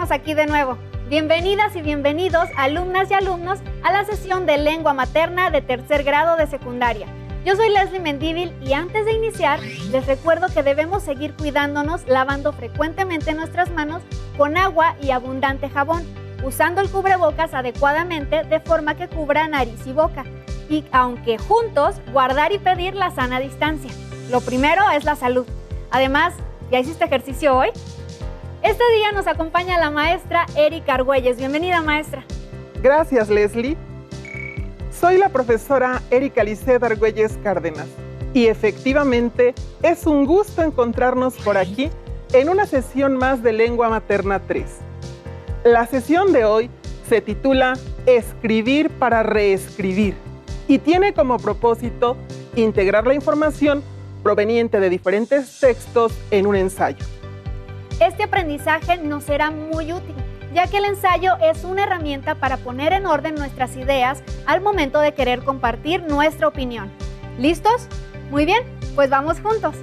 estamos aquí de nuevo. Bienvenidas y bienvenidos, alumnas y alumnos, a la sesión de lengua materna de tercer grado de secundaria. Yo soy Leslie Mendívil y antes de iniciar, les recuerdo que debemos seguir cuidándonos lavando frecuentemente nuestras manos con agua y abundante jabón, usando el cubrebocas adecuadamente de forma que cubra nariz y boca. Y aunque juntos, guardar y pedir la sana distancia. Lo primero es la salud. Además, ¿ya hiciste ejercicio hoy? Este día nos acompaña la maestra Erika Argüelles. Bienvenida, maestra. Gracias, Leslie. Soy la profesora Erika Lisset Argüelles Cárdenas y efectivamente es un gusto encontrarnos por aquí en una sesión más de Lengua Materna 3. La sesión de hoy se titula Escribir para reescribir y tiene como propósito integrar la información proveniente de diferentes textos en un ensayo. Este aprendizaje nos será muy útil, ya que el ensayo es una herramienta para poner en orden nuestras ideas al momento de querer compartir nuestra opinión. ¿Listos? Muy bien, pues vamos juntos.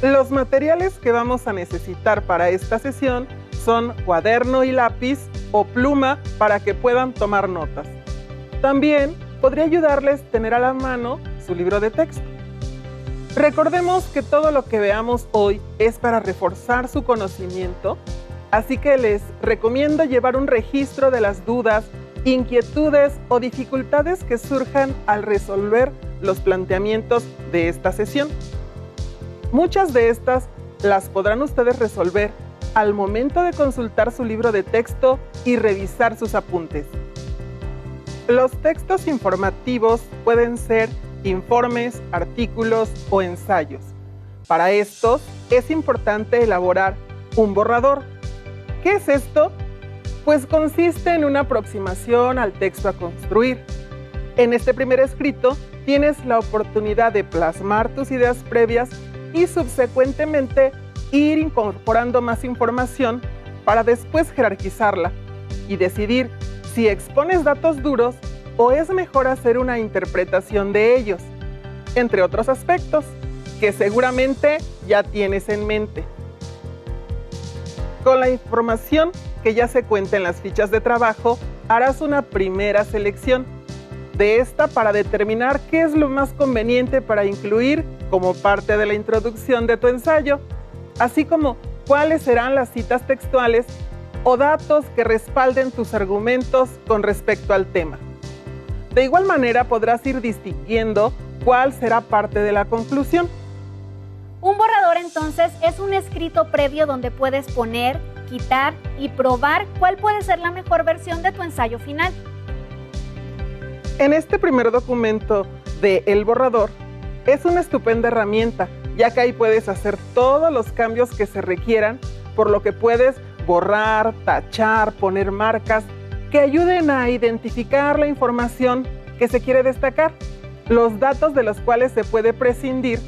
Los materiales que vamos a necesitar para esta sesión son cuaderno y lápiz o pluma para que puedan tomar notas. También podría ayudarles tener a la mano su libro de texto. Recordemos que todo lo que veamos hoy es para reforzar su conocimiento, así que les recomiendo llevar un registro de las dudas, inquietudes o dificultades que surjan al resolver los planteamientos de esta sesión. Muchas de estas las podrán ustedes resolver al momento de consultar su libro de texto y revisar sus apuntes. Los textos informativos pueden ser informes, artículos o ensayos. Para estos es importante elaborar un borrador. ¿Qué es esto? Pues consiste en una aproximación al texto a construir. En este primer escrito tienes la oportunidad de plasmar tus ideas previas y subsecuentemente ir incorporando más información para después jerarquizarla y decidir si expones datos duros o es mejor hacer una interpretación de ellos, entre otros aspectos que seguramente ya tienes en mente. Con la información que ya se cuenta en las fichas de trabajo, harás una primera selección de esta para determinar qué es lo más conveniente para incluir como parte de la introducción de tu ensayo, así como cuáles serán las citas textuales o datos que respalden tus argumentos con respecto al tema. De igual manera podrás ir distinguiendo cuál será parte de la conclusión. Un borrador entonces es un escrito previo donde puedes poner, quitar y probar cuál puede ser la mejor versión de tu ensayo final. En este primer documento de El Borrador es una estupenda herramienta, ya que ahí puedes hacer todos los cambios que se requieran, por lo que puedes borrar, tachar, poner marcas que ayuden a identificar la información que se quiere destacar, los datos de los cuales se puede prescindir,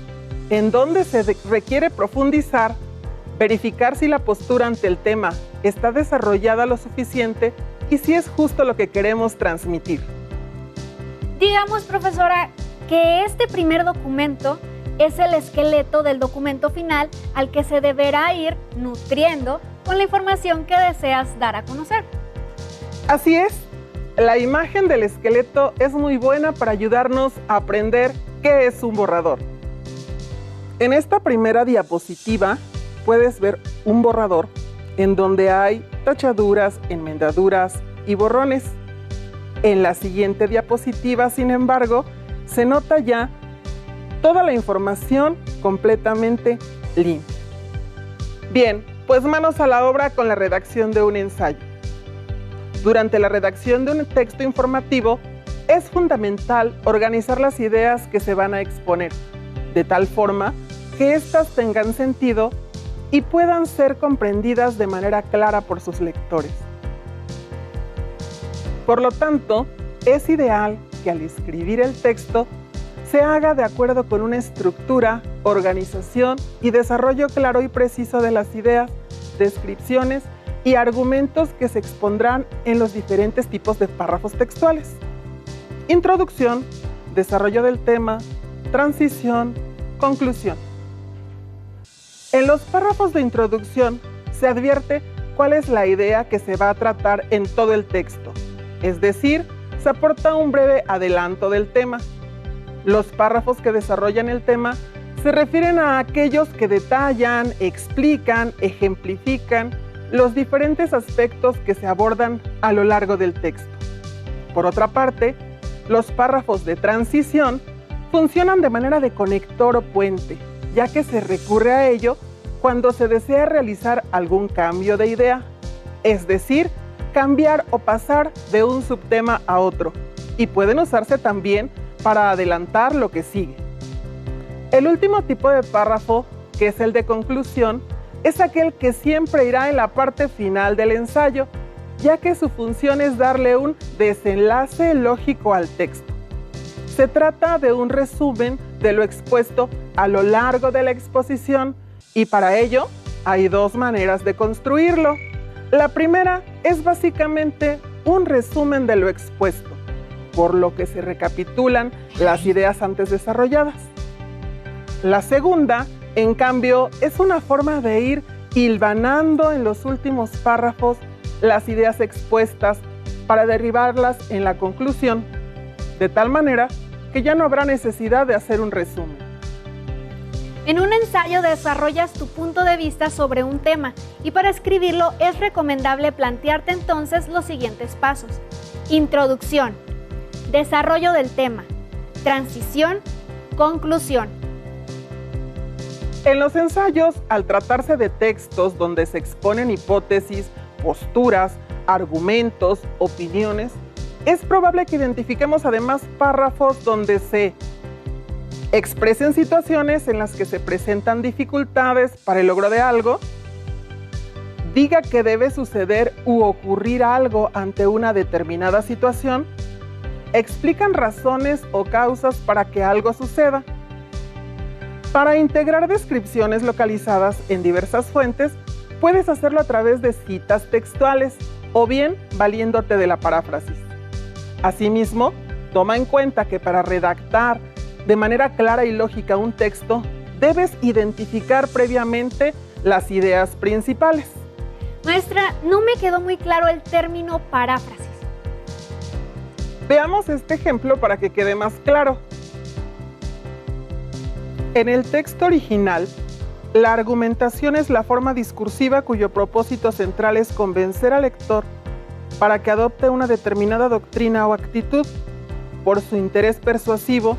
en dónde se requiere profundizar, verificar si la postura ante el tema está desarrollada lo suficiente y si es justo lo que queremos transmitir. Digamos, profesora, que este primer documento es el esqueleto del documento final al que se deberá ir nutriendo con la información que deseas dar a conocer. Así es, la imagen del esqueleto es muy buena para ayudarnos a aprender qué es un borrador. En esta primera diapositiva puedes ver un borrador en donde hay tachaduras, enmendaduras y borrones. En la siguiente diapositiva, sin embargo, se nota ya toda la información completamente limpia. Bien, pues manos a la obra con la redacción de un ensayo. Durante la redacción de un texto informativo, es fundamental organizar las ideas que se van a exponer, de tal forma que éstas tengan sentido y puedan ser comprendidas de manera clara por sus lectores. Por lo tanto, es ideal que al escribir el texto se haga de acuerdo con una estructura, organización y desarrollo claro y preciso de las ideas, descripciones y argumentos que se expondrán en los diferentes tipos de párrafos textuales. Introducción, desarrollo del tema, transición, conclusión. En los párrafos de introducción se advierte cuál es la idea que se va a tratar en todo el texto, es decir, se aporta un breve adelanto del tema. Los párrafos que desarrollan el tema se refieren a aquellos que detallan, explican, ejemplifican los diferentes aspectos que se abordan a lo largo del texto. Por otra parte, los párrafos de transición funcionan de manera de conector o puente, ya que se recurre a ello cuando se desea realizar algún cambio de idea, es decir, cambiar o pasar de un subtema a otro, y pueden usarse también para adelantar lo que sigue. El último tipo de párrafo, que es el de conclusión, es aquel que siempre irá en la parte final del ensayo, ya que su función es darle un desenlace lógico al texto. Se trata de un resumen de lo expuesto a lo largo de la exposición y para ello hay dos maneras de construirlo. La primera es básicamente un resumen de lo expuesto, por lo que se recapitulan las ideas antes desarrolladas. La segunda, en cambio, es una forma de ir hilvanando en los últimos párrafos las ideas expuestas para derribarlas en la conclusión, de tal manera que ya no habrá necesidad de hacer un resumen. En un ensayo desarrollas tu punto de vista sobre un tema y para escribirlo es recomendable plantearte entonces los siguientes pasos. Introducción, desarrollo del tema, transición, conclusión. En los ensayos, al tratarse de textos donde se exponen hipótesis, posturas, argumentos, opiniones, es probable que identifiquemos además párrafos donde se expresen situaciones en las que se presentan dificultades para el logro de algo, diga que debe suceder u ocurrir algo ante una determinada situación, explican razones o causas para que algo suceda. Para integrar descripciones localizadas en diversas fuentes, puedes hacerlo a través de citas textuales o bien valiéndote de la paráfrasis. Asimismo, toma en cuenta que para redactar de manera clara y lógica un texto, debes identificar previamente las ideas principales. Maestra, no me quedó muy claro el término paráfrasis. Veamos este ejemplo para que quede más claro. En el texto original, la argumentación es la forma discursiva cuyo propósito central es convencer al lector para que adopte una determinada doctrina o actitud. Por su interés persuasivo,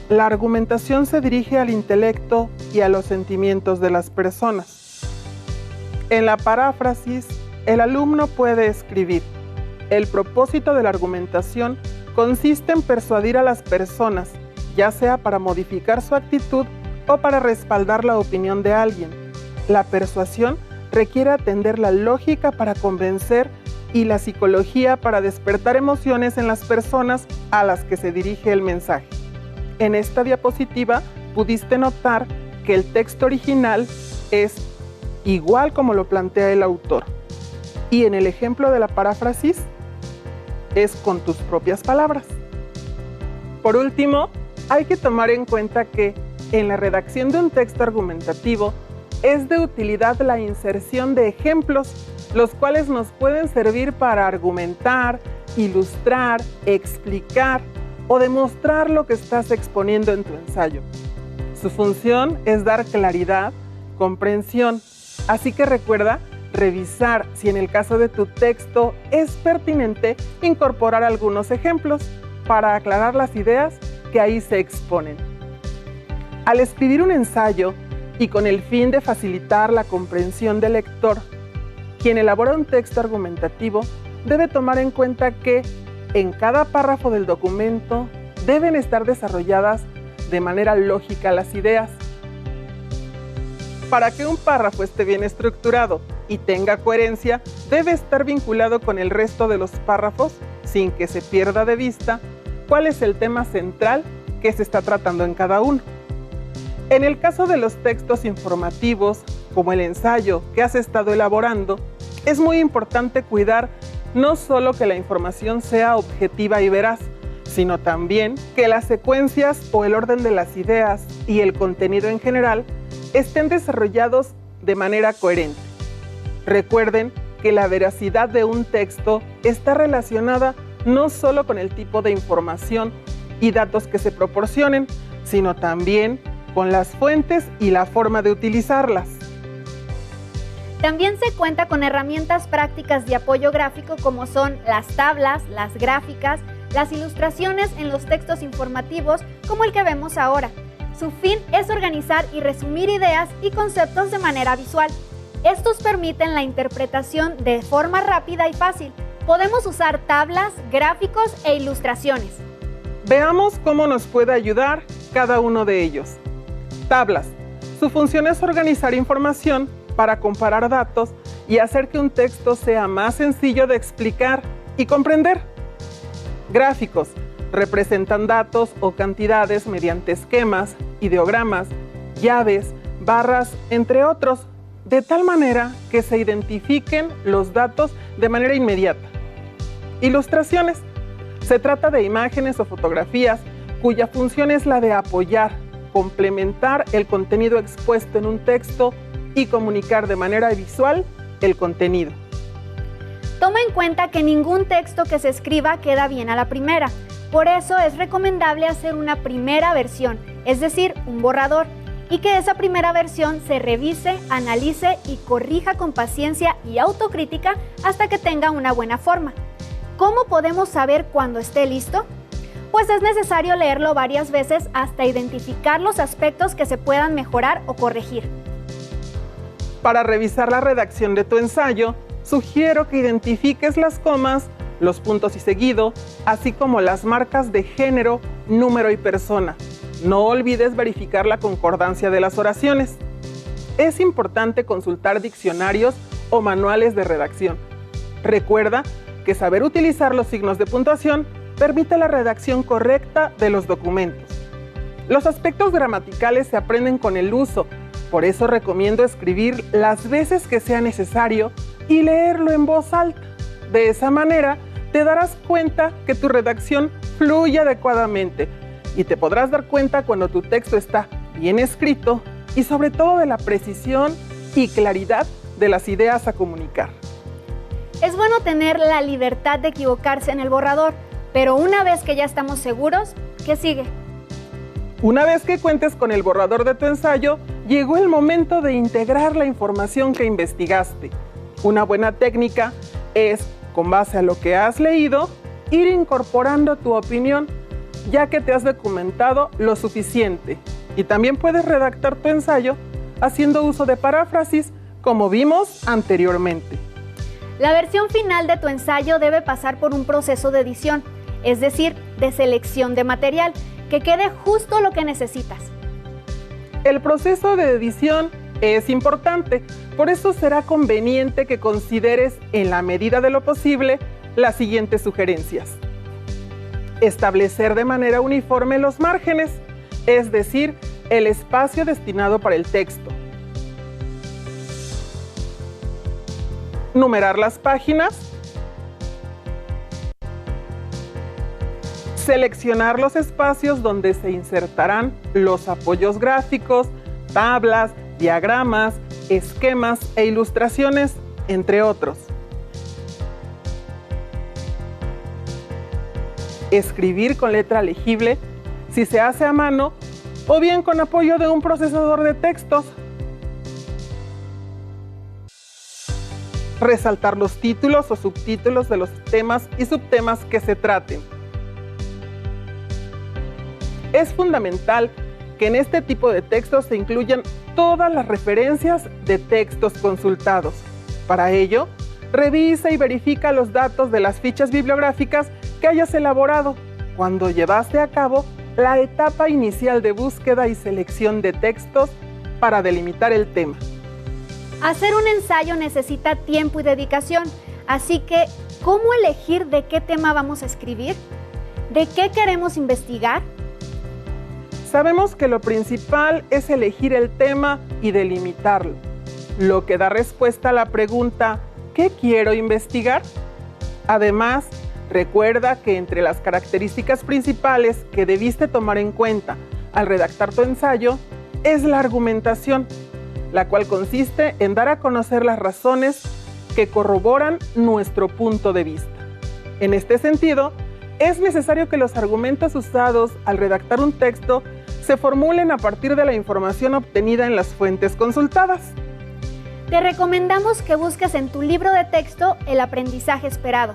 la argumentación se dirige al intelecto y a los sentimientos de las personas. En la paráfrasis, el alumno puede escribir: el propósito de la argumentación consiste en persuadir a las personas, ya sea para modificar su actitud o para respaldar la opinión de alguien. La persuasión requiere atender la lógica para convencer y la psicología para despertar emociones en las personas a las que se dirige el mensaje. En esta diapositiva pudiste notar que el texto original es igual como lo plantea el autor. Y en el ejemplo de la paráfrasis es con tus propias palabras. Por último, hay que tomar en cuenta que en la redacción de un texto argumentativo es de utilidad la inserción de ejemplos, los cuales nos pueden servir para argumentar, ilustrar, explicar o demostrar lo que estás exponiendo en tu ensayo. Su función es dar claridad, comprensión, así que recuerda revisar si en el caso de tu texto es pertinente incorporar algunos ejemplos para aclarar las ideas que ahí se exponen. Al escribir un ensayo y con el fin de facilitar la comprensión del lector, quien elabora un texto argumentativo debe tomar en cuenta que en cada párrafo del documento deben estar desarrolladas de manera lógica las ideas. Para que un párrafo esté bien estructurado y tenga coherencia, debe estar vinculado con el resto de los párrafos sin que se pierda de vista cuál es el tema central que se está tratando en cada uno. En el caso de los textos informativos, como el ensayo que has estado elaborando, es muy importante cuidar no solo que la información sea objetiva y veraz, sino también que las secuencias o el orden de las ideas y el contenido en general estén desarrollados de manera coherente. Recuerden que la veracidad de un texto está relacionada no solo con el tipo de información y datos que se proporcionen, sino también con las fuentes y la forma de utilizarlas. También se cuenta con herramientas prácticas de apoyo gráfico como son las tablas, las gráficas, las ilustraciones en los textos informativos como el que vemos ahora. Su fin es organizar y resumir ideas y conceptos de manera visual. Estos permiten la interpretación de forma rápida y fácil. Podemos usar tablas, gráficos e ilustraciones. Veamos cómo nos puede ayudar cada uno de ellos. Tablas. Su función es organizar información para comparar datos y hacer que un texto sea más sencillo de explicar y comprender. Gráficos. Representan datos o cantidades mediante esquemas, ideogramas, llaves, barras, entre otros, de tal manera que se identifiquen los datos de manera inmediata. Ilustraciones. Se trata de imágenes o fotografías cuya función es la de apoyar, complementar el contenido expuesto en un texto y comunicar de manera visual el contenido. Toma en cuenta que ningún texto que se escriba queda bien a la primera. Por eso es recomendable hacer una primera versión, es decir, un borrador, y que esa primera versión se revise, analice y corrija con paciencia y autocrítica hasta que tenga una buena forma. ¿Cómo podemos saber cuándo esté listo? Pues es necesario leerlo varias veces hasta identificar los aspectos que se puedan mejorar o corregir. Para revisar la redacción de tu ensayo, sugiero que identifiques las comas, los puntos y seguido, así como las marcas de género, número y persona. No olvides verificar la concordancia de las oraciones. Es importante consultar diccionarios o manuales de redacción. Recuerda que saber utilizar los signos de puntuación permite la redacción correcta de los documentos. Los aspectos gramaticales se aprenden con el uso, por eso recomiendo escribir las veces que sea necesario y leerlo en voz alta. De esa manera, te darás cuenta que tu redacción fluye adecuadamente y te podrás dar cuenta cuando tu texto está bien escrito y sobre todo de la precisión y claridad de las ideas a comunicar. Es bueno tener la libertad de equivocarse en el borrador, pero una vez que ya estamos seguros, ¿qué sigue? Una vez que cuentes con el borrador de tu ensayo, llegó el momento de integrar la información que investigaste. Una buena técnica es, con base a lo que has leído, ir incorporando tu opinión, ya que te has documentado lo suficiente. Y también puedes redactar tu ensayo haciendo uso de paráfrasis, como vimos anteriormente. La versión final de tu ensayo debe pasar por un proceso de edición, es decir, de selección de material, que quede justo lo que necesitas. El proceso de edición es importante, por eso será conveniente que consideres, en la medida de lo posible, las siguientes sugerencias. Establecer de manera uniforme los márgenes, es decir, el espacio destinado para el texto. Numerar las páginas. Seleccionar los espacios donde se insertarán los apoyos gráficos, tablas, diagramas, esquemas e ilustraciones, entre otros. Escribir con letra legible, si se hace a mano, o bien con apoyo de un procesador de textos. Resaltar los títulos o subtítulos de los temas y subtemas que se traten. Es fundamental que en este tipo de textos se incluyan todas las referencias de textos consultados. Para ello, revisa y verifica los datos de las fichas bibliográficas que hayas elaborado cuando llevaste a cabo la etapa inicial de búsqueda y selección de textos para delimitar el tema. Hacer un ensayo necesita tiempo y dedicación, así que, ¿cómo elegir de qué tema vamos a escribir? ¿De qué queremos investigar? Sabemos que lo principal es elegir el tema y delimitarlo, lo que da respuesta a la pregunta ¿qué quiero investigar? Además, recuerda que entre las características principales que debiste tomar en cuenta al redactar tu ensayo es la argumentación, la cual consiste en dar a conocer las razones que corroboran nuestro punto de vista. En este sentido, es necesario que los argumentos usados al redactar un texto se formulen a partir de la información obtenida en las fuentes consultadas. Te recomendamos que busques en tu libro de texto el aprendizaje esperado,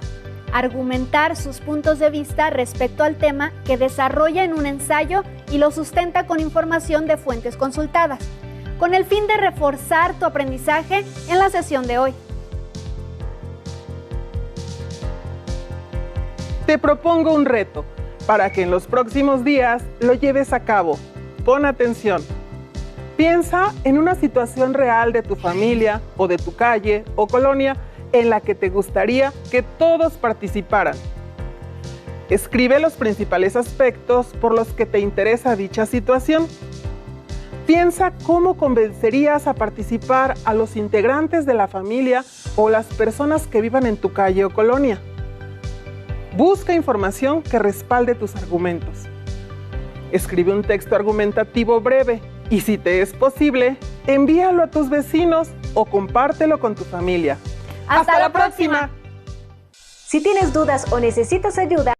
argumentar sus puntos de vista respecto al tema que desarrolla en un ensayo y lo sustenta con información de fuentes consultadas, con el fin de reforzar tu aprendizaje en la sesión de hoy. Te propongo un reto para que en los próximos días lo lleves a cabo. Pon atención. Piensa en una situación real de tu familia o de tu calle o colonia en la que te gustaría que todos participaran. Escribe los principales aspectos por los que te interesa dicha situación. Piensa cómo convencerías a participar a los integrantes de la familia o las personas que vivan en tu calle o colonia. Busca información que respalde tus argumentos. Escribe un texto argumentativo breve y, si te es posible, envíalo a tus vecinos o compártelo con tu familia. ¡Hasta la próxima! Si tienes dudas o necesitas ayuda,